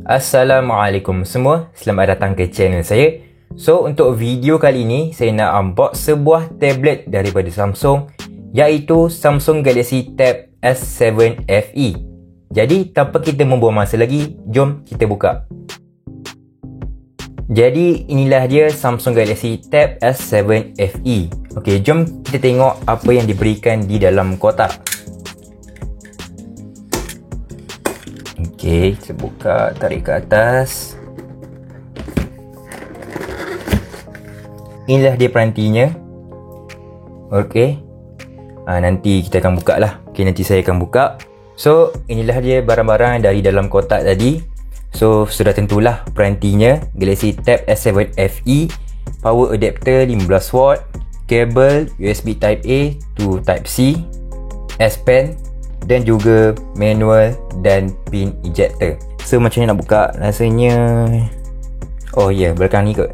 Assalamualaikum semua, selamat datang ke channel saya. So, untuk video kali ini saya nak unbox sebuah tablet daripada Samsung, iaitu Samsung Galaxy Tab S7 FE. Jadi, tanpa kita membuang masa lagi, jom kita buka. Jadi, inilah dia Samsung Galaxy Tab S7 FE. Okey, jom kita tengok apa yang diberikan di dalam kotak. Okey, kita buka, tarik ke atas. Inilah dia perantinya. Okey, nanti kita akan buka lah. Okey, nanti saya akan buka. So, inilah dia barang-barang dari dalam kotak tadi. So, sudah tentulah perantinya, Galaxy Tab S7 FE, power adapter 15W, kabel USB Type A to Type C, S Pen, dan juga manual dan pin ejector. So, macam ni nak buka rasanya. Oh ya, belakang ni kot.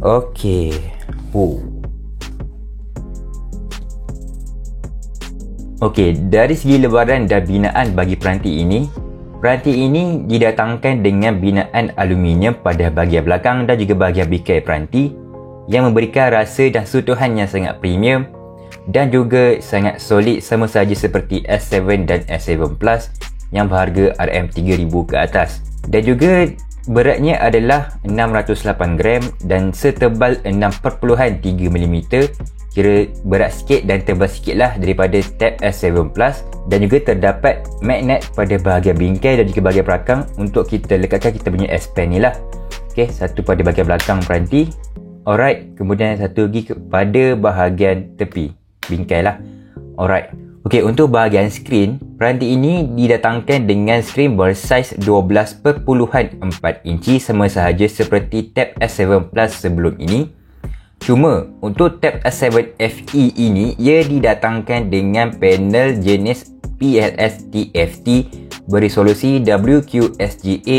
Okey. Okey, dari segi lebaran dan binaan bagi peranti ini didatangkan dengan binaan aluminium pada bahagian belakang dan juga bahagian bingkai peranti, yang memberikan rasa dan sentuhan yang sangat premium dan juga sangat solid, sama saja seperti S7 dan S7 Plus yang berharga RM3000 ke atas. Dan juga beratnya adalah 608 gram dan setebal 6.3mm, kira berat sikit dan tebal sikit lah daripada Tab S7 Plus. Dan juga terdapat magnet pada bahagian bingkai dan juga bahagian belakang untuk kita lekatkan kita punya S Pen ni lah. Okay, satu pada bahagian belakang peranti. Alright, kemudian satu lagi pada bahagian tepi bingkai lah. Alright. Okey, untuk bahagian skrin, peranti ini didatangkan dengan skrin bersaiz 12.4 inci, sama sahaja seperti Tab S7 Plus sebelum ini. Cuma untuk Tab S7 FE ini, ia didatangkan dengan panel jenis PLS TFT beresolusi WQSGA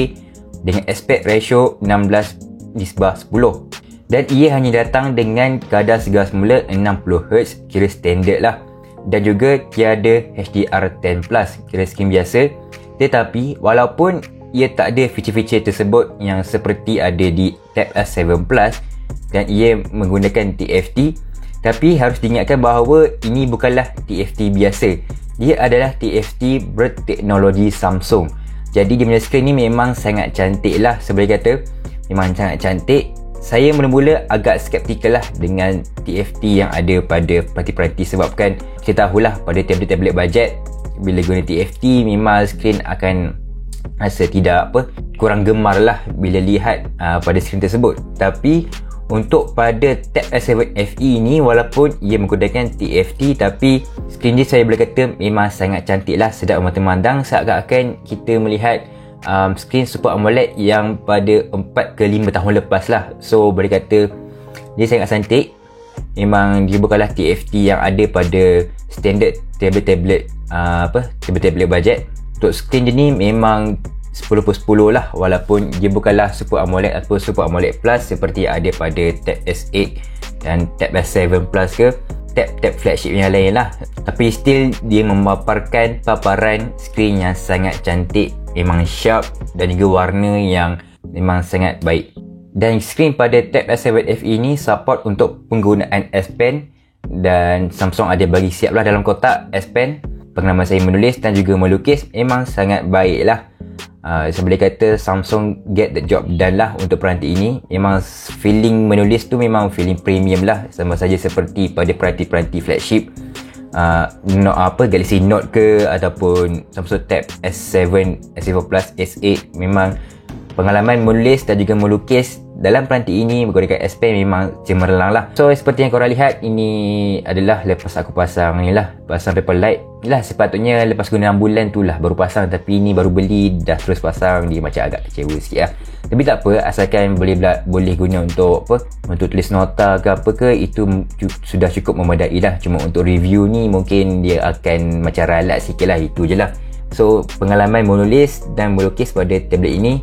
dengan aspect ratio 16:10. Dan ia hanya datang dengan kadar segar semula 60Hz, kira standard lah. Dan juga tiada HDR10+, kira skrin biasa. Tetapi walaupun ia tak ada feature-feature tersebut yang seperti ada di Tab S7 Plus dan ia menggunakan TFT, tapi harus diingatkan bahawa ini bukanlah TFT biasa. Dia adalah TFT berteknologi Samsung. Jadi dia punya skrin ni memang sangat cantik lah, seboleh kata. Memang sangat cantik. Saya mula-mula agak skeptikal lah dengan TFT yang ada pada peranti-peranti, sebabkan kita tahulah pada tablet-tablet bajet, bila guna TFT memang skrin akan rasa tidak kurang gemar lah bila lihat pada skrin tersebut. Tapi untuk pada Tab S7 FE ni, walaupun ia menggunakan TFT, tapi skrin dia saya boleh kata memang sangat cantik lah, sedap mata memandang, seakan-akan kita melihat skrin Super AMOLED yang pada 4 ke 5 tahun lepas lah. So boleh kata dia sangat cantik. Memang dia bukanlah TFT yang ada pada standard tablet-tablet tablet-tablet bajet. Untuk skrin dia ni memang 10/10 lah, walaupun dia bukanlah Super AMOLED atau Super AMOLED Plus seperti ada pada Tab S8 dan Tab S7 Plus ke tab flagship yang lain lah. Tapi still dia memaparkan paparan skrin yang sangat cantik, memang sharp, dan juga warna yang memang sangat baik. Dan skrin pada Tab S7 FE ni support untuk penggunaan S Pen, dan Samsung ada bagi siap lah dalam kotak S Pen. Pengalaman saya menulis dan juga melukis memang sangat baik lah. Saya boleh kata Samsung get the job done lah untuk peranti ini. Memang feeling menulis tu memang feeling premium lah, sama saja seperti pada peranti-peranti flagship Galaxy Note ke ataupun Samsung Tab S7, S7 Plus, S8. Memang pengalaman menulis dan juga melukis dalam peranti ini menggunakan S Pen memang cemerlang lah. So seperti yang korang lihat, ini adalah lepas aku pasang ni lah, pasang paper light ni lah. Sepatutnya lepas guna 6 bulan tu lah baru pasang, tapi ini baru beli dah terus pasang. Dia macam agak kecewa sikit lah. Tapi tak apa, asalkan boleh guna untuk untuk tulis nota ke apa ke, itu sudah cukup memadai lah. Cuma untuk review ni mungkin dia akan macam ralat sikit lah, itu je lah. So pengalaman menulis dan melukis pada tablet ini,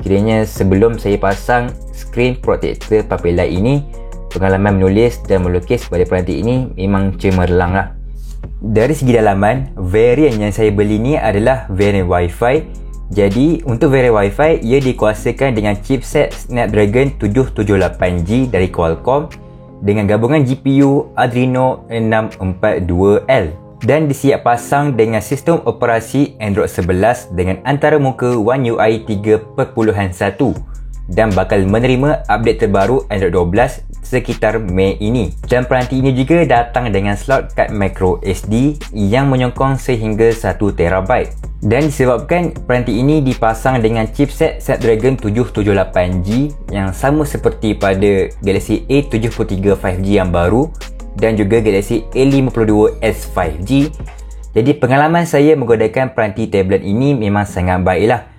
kiranya sebelum saya pasang screen protector paper light ini, pengalaman menulis dan melukis pada peranti ini memang cemerlang lah. Dari segi dalaman, varian yang saya beli ni adalah varian Wi-Fi. Jadi untuk varian Wi-Fi, ia dikuasakan dengan chipset Snapdragon 778G dari Qualcomm dengan gabungan GPU Adreno 642L dan disiap pasang dengan sistem operasi Android 11 dengan antarmuka One UI 3.1 dan bakal menerima update terbaru Android 12 sekitar Mei ini. Dan peranti ini juga datang dengan slot kad micro SD yang menyokong sehingga 1TB. Dan disebabkan peranti ini dipasang dengan chipset Snapdragon 778G yang sama seperti pada Galaxy A73 5G yang baru dan juga Galaxy A52s 5G. Jadi pengalaman saya menggunakan peranti tablet ini memang sangat baiklah.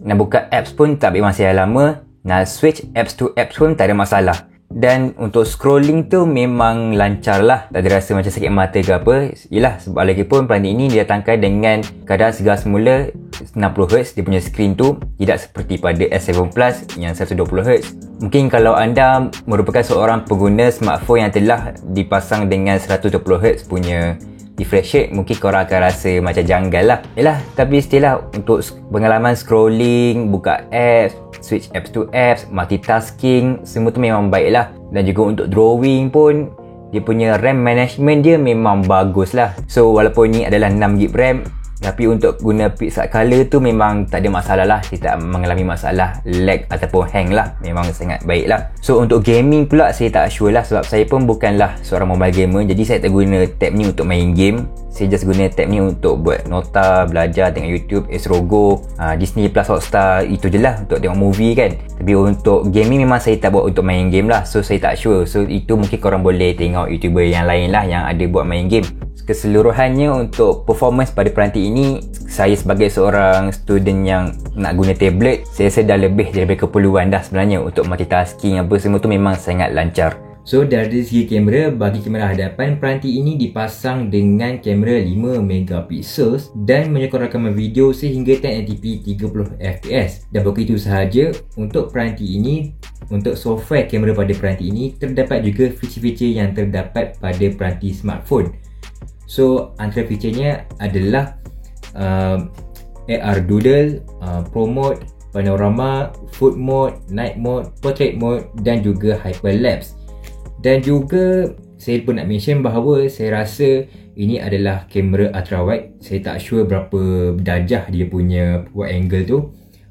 Nak buka apps pun tak ambil masa yang lama, nak switch apps to apps pun tak ada masalah. Dan untuk scrolling tu memang lancar lah, tak ada rasa macam sakit mata ke apa. Yelah, sebab lagipun peranti ini didatangkan dengan kadar segar semula 60Hz. Dia punya screen tu tidak seperti pada S7 Plus yang 120Hz. Mungkin kalau anda merupakan seorang pengguna smartphone yang telah dipasang dengan 120Hz punya refresh rate, mungkin korang akan rasa macam janggal lah. Yelah, tapi still lah, untuk pengalaman scrolling, buka apps, switch apps to apps, multitasking, semua tu memang baik lah. Dan juga untuk drawing pun, dia punya RAM management dia memang bagus lah. So walaupun ni adalah 6GB RAM, tapi untuk guna pixel color tu memang tak ada masalah lah. Saya tak mengalami masalah lag ataupun hang lah. Memang sangat baik lah. So untuk gaming pula saya tak sure lah, sebab saya pun bukanlah seorang mobile gamer. Jadi saya tak guna tab ni untuk main game. Saya just guna tab ni untuk buat nota, belajar, tengok YouTube, Esrogo, Disney Plus Hotstar, itu je lah untuk tengok movie kan. Tapi untuk gaming memang saya tak buat untuk main game lah. So saya tak sure. So itu mungkin korang boleh tengok YouTuber yang lain lah yang ada buat main game. Keseluruhannya untuk performance pada peranti ini, saya sebagai seorang student yang nak guna tablet, saya rasa dah lebih daripada keperluan dah sebenarnya. Untuk multitasking apa semua tu memang sangat lancar. So dari segi kamera, bagi kamera hadapan, peranti ini dipasang dengan kamera 5MP dan menyokong rakaman video sehingga 1080p 30fps. Dan bukan itu sahaja, untuk peranti ini, untuk software kamera pada peranti ini, terdapat juga feature-feature yang terdapat pada peranti smartphone. So antara featurenya adalah AR Doodle, Pro Mode, Panorama, Food Mode, Night Mode, Portrait Mode dan juga Hyperlapse. Dan juga saya pun nak mention bahawa saya rasa ini adalah kamera ultra wide. Saya tak sure berapa darjah dia punya wide angle tu.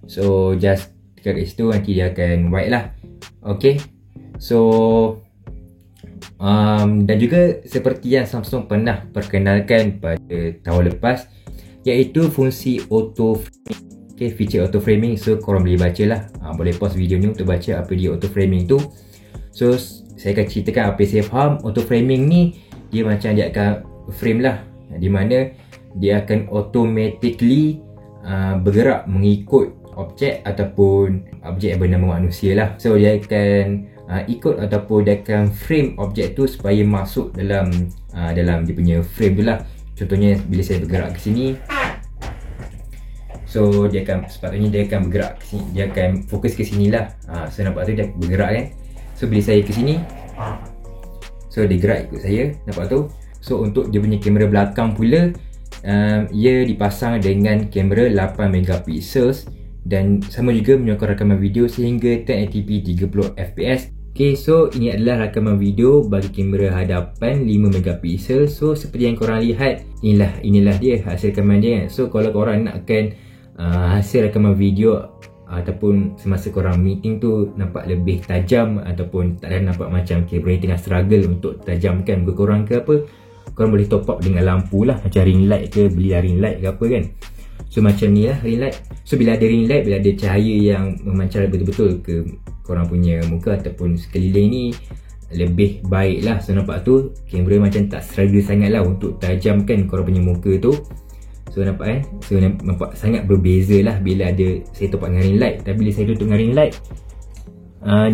So just tekan kat situ, nanti dia akan wide lah. Okay, so dan juga seperti yang Samsung pernah perkenalkan pada tahun lepas, iaitu fungsi auto framing. Okay, feature auto framing. So korang boleh baca lah, boleh pause video ni untuk baca apa dia auto framing tu. So saya akan ceritakan apa yang saya faham. Auto framing ni dia macam dia akan frame lah, di mana dia akan automatically bergerak mengikut objek ataupun objek yang bernama manusia lah. So dia akan ikut ataupun dia akan frame objek tu supaya masuk dalam dalam dia punya frame tu lah. Contohnya bila saya bergerak ke sini, so dia akan, sepatutnya dia akan bergerak ke sini, dia akan fokus ke sini lah. So nampak tu dia bergerak kan. So bila saya ke sini, so dia gerak ikut saya, nampak tu. So untuk dia punya kamera belakang pula, ia dipasang dengan kamera 8MP dan sama juga menyokong rakaman video sehingga 1080p 30fps. Okay, so ini adalah rakaman video bagi kamera hadapan 5MP. So seperti yang korang lihat, inilah dia hasil rakaman dia. So kalau korang nakkan hasil rakaman video ataupun semasa korang meeting tu nampak lebih tajam, ataupun tak ada nampak macam kamera ni tengah struggle untuk tajamkan muka korang ke apa, korang boleh top up dengan lampu lah, macam ring light ke, beli ring light ke apa kan. So macam ni lah ring light. So bila ada ring light, bila ada cahaya yang memancar betul-betul ke korang punya muka ataupun sekeliling ni, lebih baik lah. So nampak tu kamera macam tak struggle sangat lah untuk tajamkan korang punya muka tu. So nampak kan, so nampak sangat berbeza lah bila ada saya top up dengan ring light. Tapi bila saya tutup dengan ring light,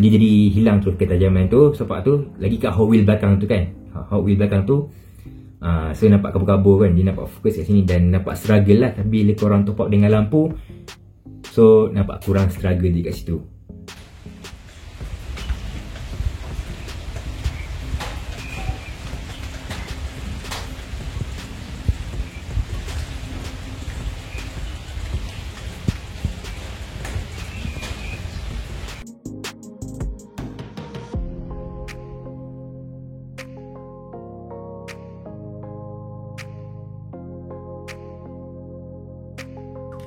dia jadi hilang terus ketajaman tu. So nampak tu lagi kat hot wheel belakang tu kan, hot wheel belakang tu, so nampak kabur-kabur kan, dia nampak fokus kat sini dan nampak struggle lah. Tapi bila korang top up dengan lampu, so nampak kurang struggle di kat situ.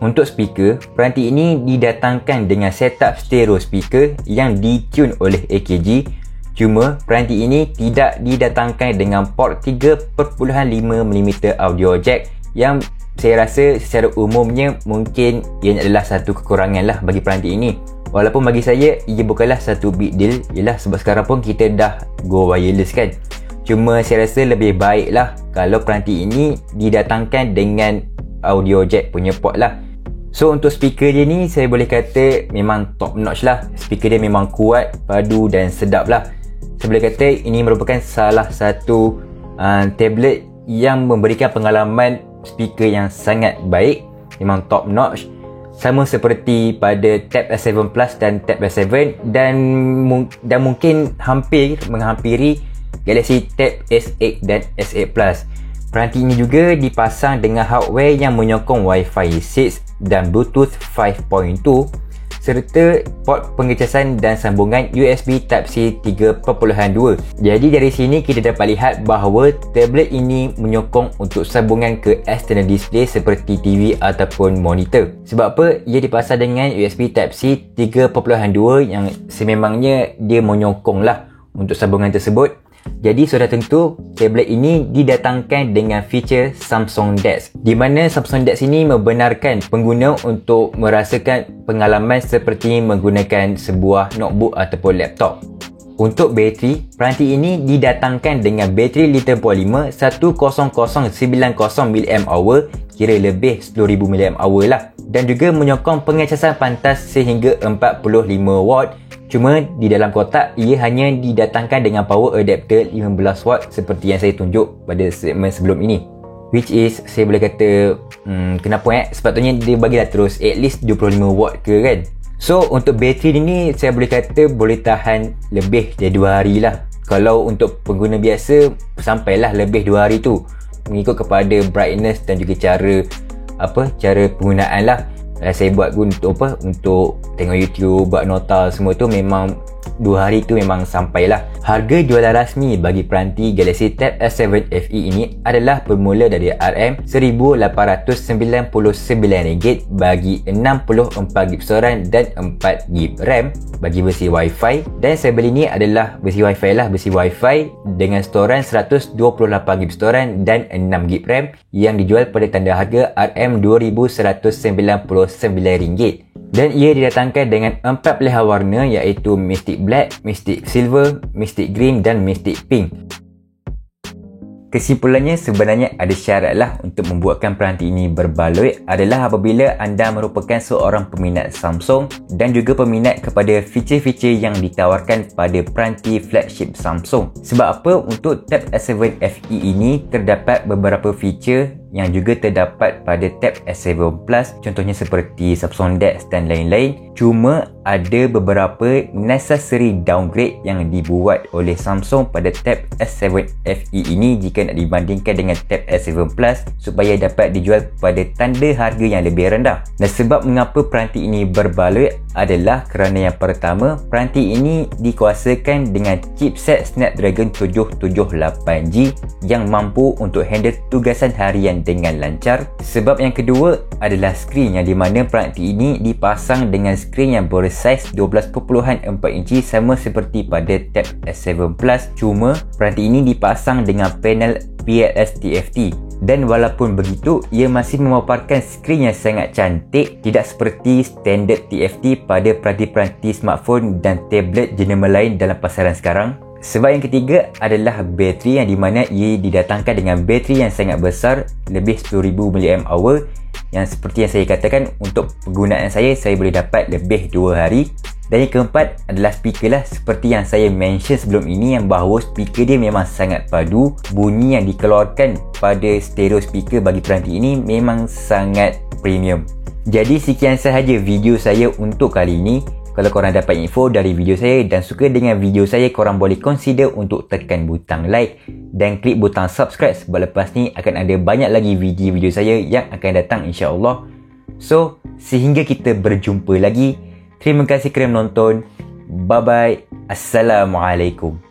Untuk speaker, peranti ini didatangkan dengan setup stereo speaker yang ditune oleh AKG. Cuma peranti ini tidak didatangkan dengan port 3.5mm audio jack yang saya rasa secara umumnya mungkin ia adalah satu kekurangan lah bagi peranti ini. Walaupun bagi saya ia bukanlah satu big deal, ialah sebab sekarang pun kita dah go wireless kan. Cuma saya rasa lebih baik lah kalau peranti ini didatangkan dengan audio jack punya port lah. So untuk speaker dia ni saya boleh kata memang top notch lah. Speaker dia memang kuat, padu dan sedap lah. Saya boleh kata ini merupakan salah satu tablet yang memberikan pengalaman speaker yang sangat baik. Memang top notch. Sama seperti pada Tab S7 Plus dan Tab S7 dan mungkin hampir menghampiri Galaxy Tab S8 dan S8 Plus. Peranti ini juga dipasang dengan hardware yang menyokong Wi-Fi 6 dan Bluetooth 5.2 serta port pengecasan dan sambungan USB Type-C 3.2. Jadi dari sini kita dapat lihat bahawa tablet ini menyokong untuk sambungan ke external display seperti TV ataupun monitor. Sebab apa? Ia dipasang dengan USB Type-C 3.2 yang sememangnya dia menyokong lah untuk sambungan tersebut. Jadi sudah tentu tablet ini didatangkan dengan feature Samsung DeX, di mana Samsung DeX ini membenarkan pengguna untuk merasakan pengalaman seperti menggunakan sebuah notebook ataupun laptop. Untuk bateri, peranti ini didatangkan dengan bateri lithium polymer 10090 mAh, kira lebih 10,000 mAh lah, dan juga menyokong pengecasan pantas sehingga 45W. Cuma di dalam kotak ia hanya didatangkan dengan power adapter 15W seperti yang saya tunjuk pada segmen sebelum ini. Which is saya boleh kata kenapa sepatutnya dia bagilah terus at least 25W ke kan. So untuk bateri ni saya boleh kata boleh tahan lebih dari 2 hari lah. Kalau untuk pengguna biasa sampailah lebih 2 hari tu, mengikut kepada brightness dan juga cara penggunaan lah. Saya buat untuk untuk tengok YouTube, buat nota semua tu memang 2 hari tu memang sampailah. Harga jualan rasmi bagi peranti Galaxy Tab S7 FE ini adalah bermula dari RM1,899 bagi 64GB storan dan 4GB RAM bagi versi Wi-Fi, dan saya beli ni adalah versi Wi-Fi lah, versi Wi-Fi dengan storan 128GB storan dan 6GB RAM yang dijual pada tanda harga RM2,199, dan ia didatangkan dengan 4 pilihan warna iaitu Mystic Black, Mystic Silver, Mystic Green dan Mystic Pink. Kesimpulannya, sebenarnya ada syarat lah untuk membuatkan peranti ini berbaloi adalah apabila anda merupakan seorang peminat Samsung dan juga peminat kepada feature-feature yang ditawarkan pada peranti flagship Samsung. Sebab apa? Untuk Tab S7 FE ini terdapat beberapa feature yang juga terdapat pada Tab S7 Plus, contohnya seperti Samsung DeX dan lain-lain. Cuma ada beberapa necessary downgrade yang dibuat oleh Samsung pada Tab S7 FE ini jika nak dibandingkan dengan Tab S7 Plus supaya dapat dijual pada tanda harga yang lebih rendah. Dan sebab mengapa peranti ini berbaloi adalah kerana yang pertama, peranti ini dikuasakan dengan chipset Snapdragon 778G yang mampu untuk handle tugasan harian dengan lancar. Sebab yang kedua adalah skrin, yang di mana peranti ini dipasang dengan skrin yang bersaiz 12.4 inci sama seperti pada Tab S7 Plus. Cuma peranti ini dipasang dengan panel PLS TFT, dan walaupun begitu ia masih memaparkan skrin yang sangat cantik, tidak seperti standard TFT pada peranti-peranti smartphone dan tablet jenama lain dalam pasaran sekarang. Sebab yang ketiga adalah bateri, yang di mana ia didatangkan dengan bateri yang sangat besar, lebih 10,000 mAh, yang seperti yang saya katakan untuk penggunaan saya boleh dapat lebih 2 hari. Dan yang keempat adalah speaker lah, seperti yang saya mention sebelum ini, yang bahawa speaker dia memang sangat padu. Bunyi yang dikeluarkan pada stereo speaker bagi peranti ini memang sangat premium. Jadi sekian sahaja video saya untuk kali ini. Kalau korang dapat info dari video saya dan suka dengan video saya, korang boleh consider untuk tekan butang like dan klik butang subscribe, sebab lepas ni akan ada banyak lagi video-video saya yang akan datang insya-Allah. So, sehingga kita berjumpa lagi. Terima kasih kerana menonton. Bye bye. Assalamualaikum.